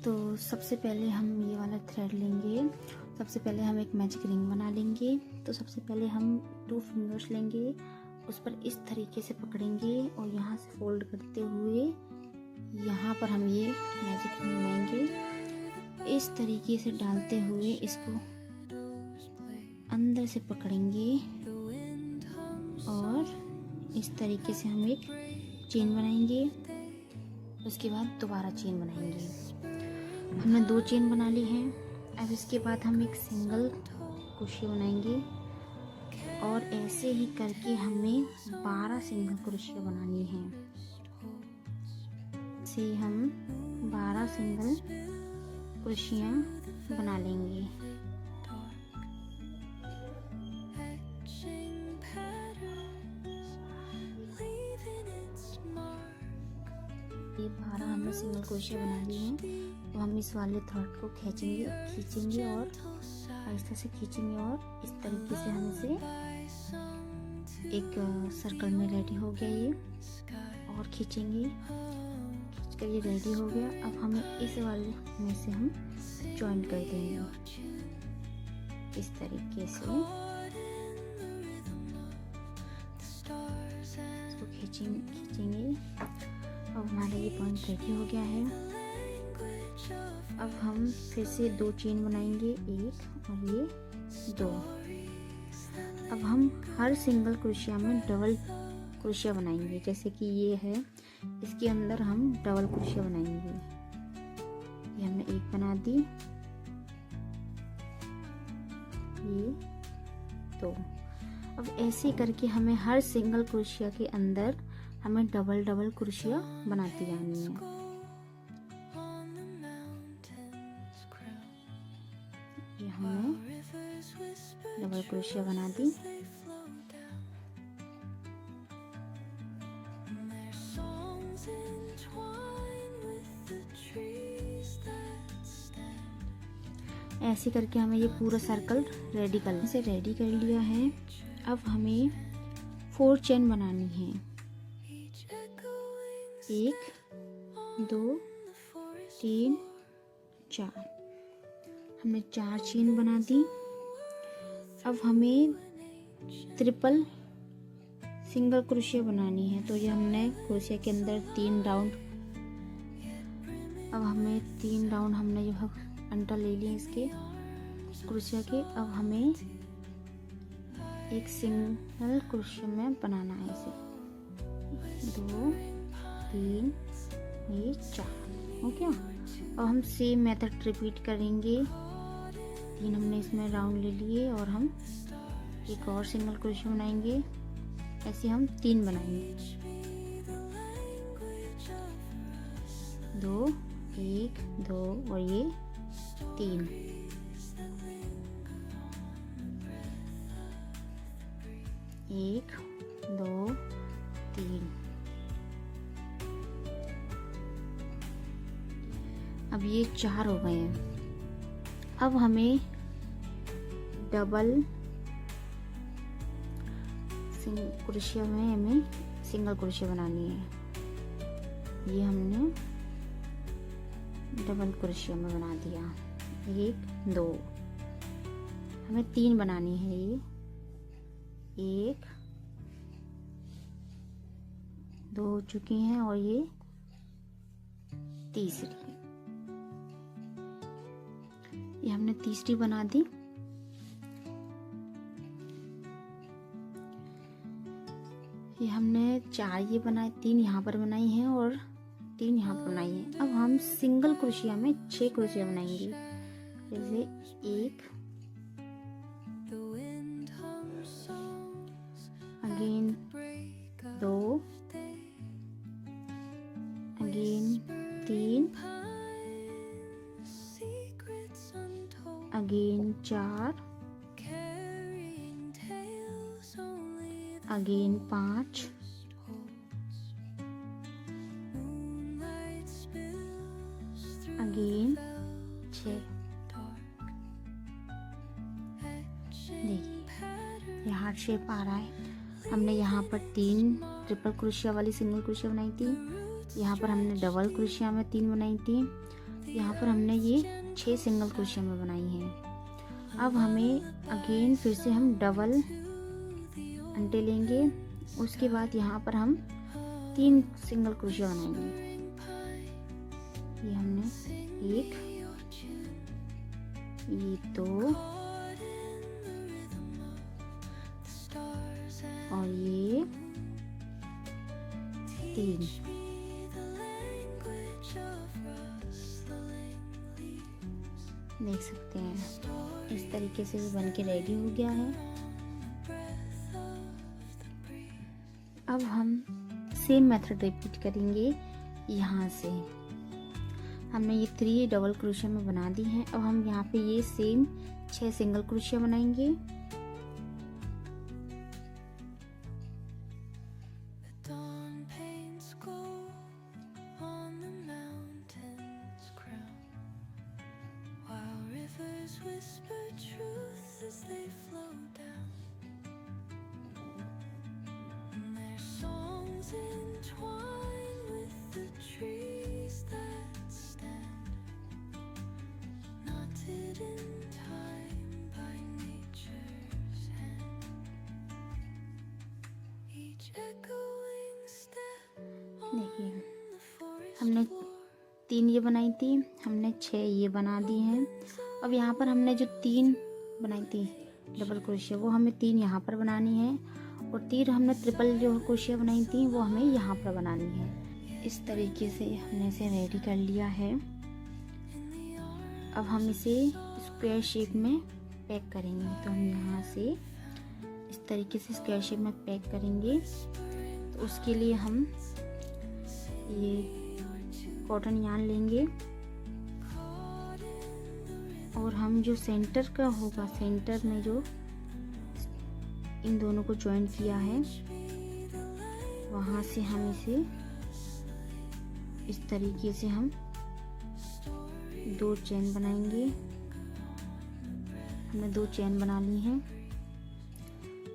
तो सबसे पहले हम ये वाला थ्रेड लेंगे। सबसे पहले हम एक मैजिक रिंग बना लेंगे। तो सबसे पहले हम 2 फिंगर्स लेंगे, उस पर इस तरीके से पकड़ेंगे और यहाँ से फोल्ड करते हुए यहाँ पर हम ये मैजिक रिंग बनाएंगे। इस तरीके से डालते हुए इसको अंदर से पकड़ेंगे और इस तरीके से हम एक चेन बनाएंगे। उसके बाद दोबारा चेन बनाएंगे। हमने 2 चेन बना ली हैं। अब इसके बाद हम एक सिंगल क्रोशे बनाएंगे और ऐसे ही करके हमें 12 सिंगल क्रोशे बनानी है। से हम 12 सिंगल क्रोशियाँ बना लेंगे। ये 12 हमने सिंगल क्रोशिया बना लिए हैं। तो हम इस वाले थ्रेड को खींचेंगे और आहिस्ता से खींचेंगे और इस तरीके से हम इसे एक सर्कल में रेडी हो गया ये। और खींचेंगे, खींचकर ये रेडी हो गया। अब हमें इस वाले में से हम जॉइन कर देंगे इस तरीके से। इसको खींचेंगे। अब हमारा ये पॉइंट रेडी हो गया है। अब हम फिर से 2 चेन बनाएंगे, 1 और ये 2। अब हम हर सिंगल क्रोशिया में डबल क्रोशिया बनाएंगे। जैसे कि ये है, इसके अंदर हम डबल क्रोशिया बनाएंगे। ये हमने 1 बना दी, ये 2। अब ऐसे करके हमें हर सिंगल क्रोशिया के अंदर हमें डबल डबल क्रोशिया बनाती जानी है। ये हमने डबल क्रोशिया बना दी। ऐसे करके हमें ये पूरा सर्कल रेडी कर लिया है। अब हमें 4 चेन बनानी है। 1 2 3 4। हमने 4 चेन बना दी। अब हमें ट्रिपल सिंगल क्रोशिया बनानी है। तो ये हमने क्रोशिया के अंदर 3 राउंड, अब हमें 3 राउंड हमने जो अंटा ले लिए इसके क्रोशिया के। अब हमें एक सिंगल क्रोशिया में बनाना है इसे। 2 3 ये 4 हो गया। अब हम सेम मेथड रिपीट करेंगे। 3 हमने इसमें राउंड ले लिए और हम एक और सिंगल क्रोशिया बनाएंगे। ऐसे हम 3 बनाएंगे। 2 1 2 और ये 3। 1 2 3। अब ये 4 हो गए हैं। अब हमें डबल क्रोशिया में हमें सिंगल क्रोशिया बनानी है। ये हमने डबल क्रोशिया में बना दिया। 1 2। हमें 3 बनानी है। ये 1 2 हो चुकी हैं और ये तीसरी, ये हमने तीसरी बना दी। ये हमने 4 ये बनाए, 3 यहाँ पर बनाई हैं और 3 यहाँ पर बनाई हैं। अब हम सिंगल क्रोशिया में 6 क्रोशिया बनाएंगे। जैसे 1 again 2 again 3 again 4 again 5 again 6। देखिए ये हार्ट शेप आ रहा है। हमने यहाँ पर 3 ट्रिपल क्रोशिया वाली सिंगल क्रोशिया बनाई थी। यहाँ पर हमने डबल क्रोशिया में 3 बनाई थी। यहाँ पर हमने ये 6 सिंगल क्रोशिया में बनाई हैं। अब हमें अगेन फिर से हम डबल अंटे लेंगे। उसके बाद यहाँ पर हम 3 सिंगल क्रोशिया बनाएंगे। ये हमने 1, ये 2 और ये 3। देख सकते हैं इस तरीके से ये बन के रेडी हो गया है। अब हम सेम मेथड रिपीट करेंगे। यहाँ से हमने ये 3 डबल क्रोशिया में बना दी हैं। अब हम यहाँ पे ये सेम 6 सिंगल क्रोशिया बनाएंगे। देखिए हमने 3 ये बनाई थी, हमने 6 ये बना दी हैं। अब यहाँ पर हमने जो 3 बनाई थी डबल क्रोशिया वो हमें 3 यहाँ पर बनानी है और 3 हमने ट्रिपल जो क्रोशिया बनाई थी वो हमें यहाँ पर बनानी है। इस तरीके से हमने इसे रेडी कर लिया है। अब हम इसे स्क्वायर शेप में पैक करेंगे। तो हम यहाँ से इस तरीके से स्क्वायर शेप में पैक करेंगे। तो उसके लिए हम ये कॉटन यार्न लेंगे और हम जो सेंटर का होगा, सेंटर में जो इन दोनों को ज्वाइन किया है वहां से हम इसे इस तरीके से हम 2 चेन बनाएंगे। हमने 2 चेन बना ली हैं।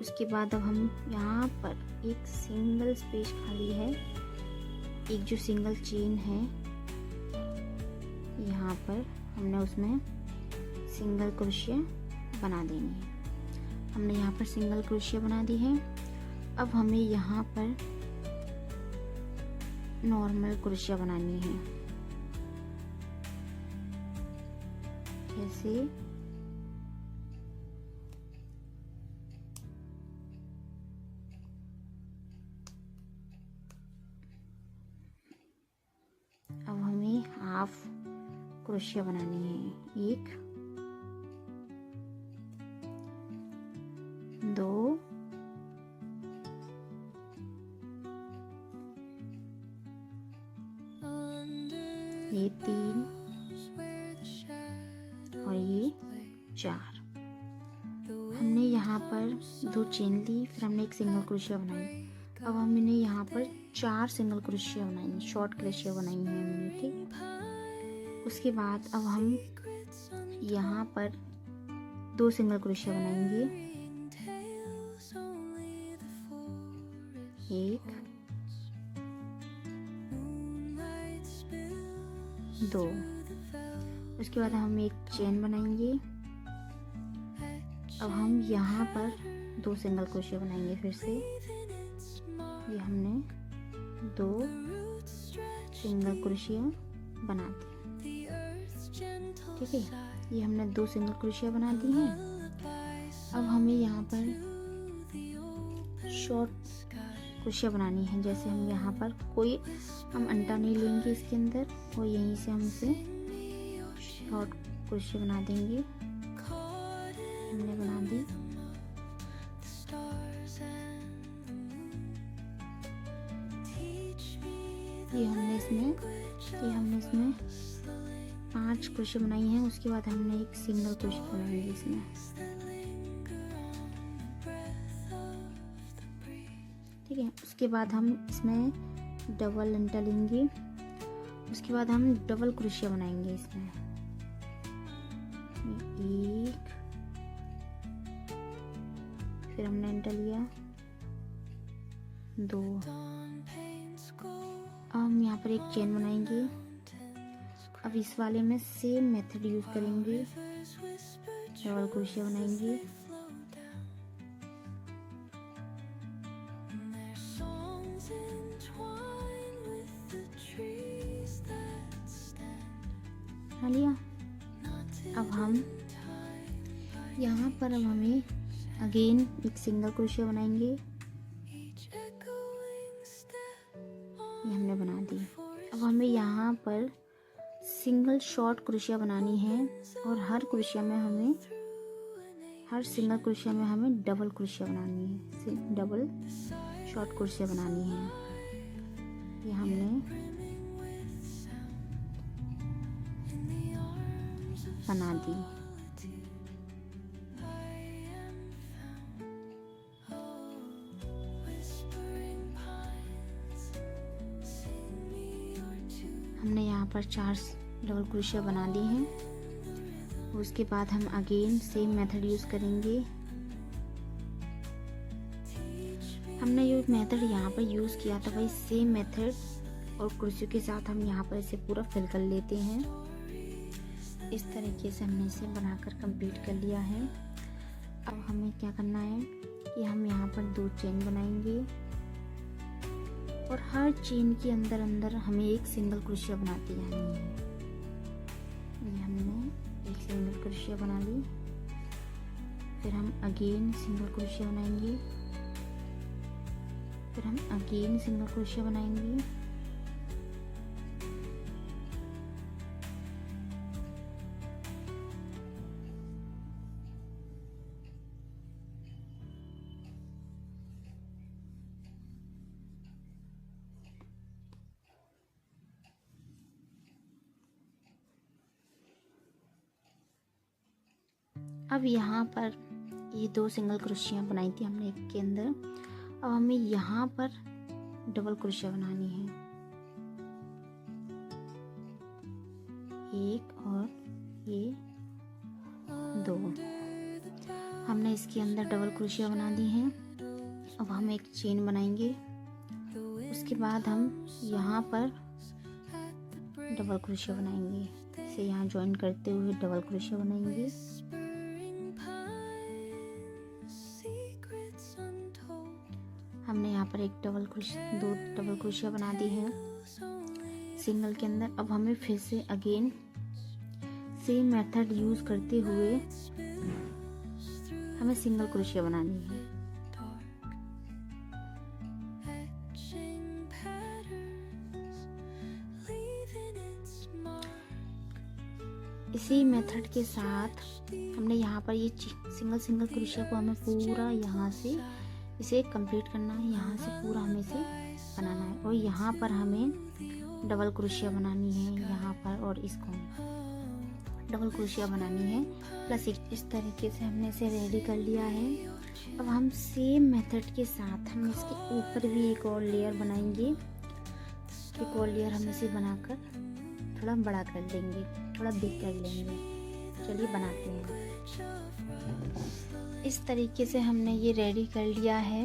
उसके बाद अब हम यहाँ पर एक सिंगल स्पेस खाली है, एक जो सिंगल चेन है यहाँ पर हमने उसमें सिंगल क्रोशिया बना देनी है। हमने यहाँ पर सिंगल क्रोशिया बना दी है। अब हमें यहाँ पर नॉर्मल क्रोशिया बनानी है। जैसे अब हमें हाफ क्रोशिया बनानी है। 1 2 ये 3 और ये 4। हमने यहाँ पर 2 चेन ली, फिर हमने एक सिंगल क्रोशिया बनाई। अब हमने यहाँ पर 4 सिंगल क्रोशिया बनाई, शॉर्ट क्रोशिया बनाई है हमने, ठीक। उसके बाद अब हम यहाँ पर 2 सिंगल क्रोशिया बनाएंगे। 1 2। उसके बाद हम एक चेन बनाएंगे। अब हम यहाँ पर 2 सिंगल क्रोशिया बनाएंगे। फिर से ये हमने 2 सिंगल क्रोशिया बना दी, ठीक है। ये हमने 2 सिंगल क्रोशिया बना दी हैं। अब हमें यहाँ पर शॉर्ट क्रोशिया बनानी है। जैसे हम यहाँ पर कोई हम अंटा नहीं लेंगे इसके अंदर और यहीं से हम इसे शॉर्ट क्रोशिया बना देंगे। हमने बना दी। ये हमने इसमें 5 क्रोशिया बनाई हैं। उसके बाद हमने एक सिंगल क्रोशिया बनाएंगे इसमें। ठीक है। उसके बाद हम इसमें डबल अंटा लेंगे। उसके बाद हम डबल क्रोशिया बनाएंगे इसमें। 1 फिर हमने अंटा लिया 2। अब हम यहाँ पर एक चेन बनाएंगे अब इस वाले में सेम मेथड यूज़ करेंगे, डबल क्रोशिया बनाएंगे। हाँ लिया। अब हम यहाँ पर अब हमें अगेन एक सिंगल क्रोशिया बनाएंगे। ये हमने बना दी। अब हमें यहाँ पर सिंगल शॉर्ट क्रोशिया बनानी है और हर सिंगल क्रोशिया में हमें डबल क्रोशिया बनानी है, डबल शॉर्ट क्रोशिया बनानी है। ये हमने बना दी। हमने यहाँ पर 4 डबल क्रोशिया बना ली हैं। उसके बाद हम अगेन सेम मेथड यूज़ करेंगे। हमने जो मेथड यहाँ पर यूज़ किया था वही सेम मेथड और क्रोशिया के साथ हम यहाँ पर इसे पूरा फिल कर लेते हैं। इस तरीके से हमने इसे बनाकर कंप्लीट कर लिया है। अब हमें क्या करना है कि हम यहाँ पर 2 चेन बनाएंगे और हर चेन के अंदर अंदर हमें एक सिंगल क्रोशिया बनाती जानी है। ये हमने एक सिंगल क्रोशिया बना ली। फिर हम अगेन सिंगल क्रोशिया बनाएंगे। फिर हम अगेन सिंगल क्रोशिया बनाएंगे। अब यहाँ पर ये 2 सिंगल क्रोशिया बनाई थी हमने एक के अंदर। अब हमें यहाँ पर डबल क्रोशिया बनानी है, एक और ये 2। हमने इसके अंदर डबल क्रोशिया बना दी हैं। अब हम एक चेन बनाएंगे। उसके बाद हम यहाँ पर डबल क्रोशिया बनाएंगे। इसे यहाँ ज्वाइन करते हुए डबल क्रोशिया बनाएंगे। हमने यहाँ पर 2 डबल क्रोशिया बना दी है सिंगल के अंदर। अब हमें फिर से अगेन सेम मेथड यूज़ करते हुए हमें सिंगल क्रोशिया बनानी है। इसी मेथड के साथ हमने यहाँ पर ये सिंगल क्रोशिया को हमें पूरा यहाँ से इसे कंप्लीट करना है। यहाँ से पूरा हमें इसे बनाना है और यहाँ पर हमें डबल क्रोशिया बनानी है। यहाँ पर और इसको डबल क्रोशिया बनानी है प्लस इस तरीके से हमने इसे रेडी कर लिया है। अब हम सेम मेथड के साथ हम इसके ऊपर भी एक और लेयर बनाएंगे। एक और लेयर हम इसे बनाकर थोड़ा बड़ा कर लेंगे, थोड़ा बिग कर लेंगे। चलिए बनाते हैं। इस तरीके से हमने ये रेडी कर लिया है।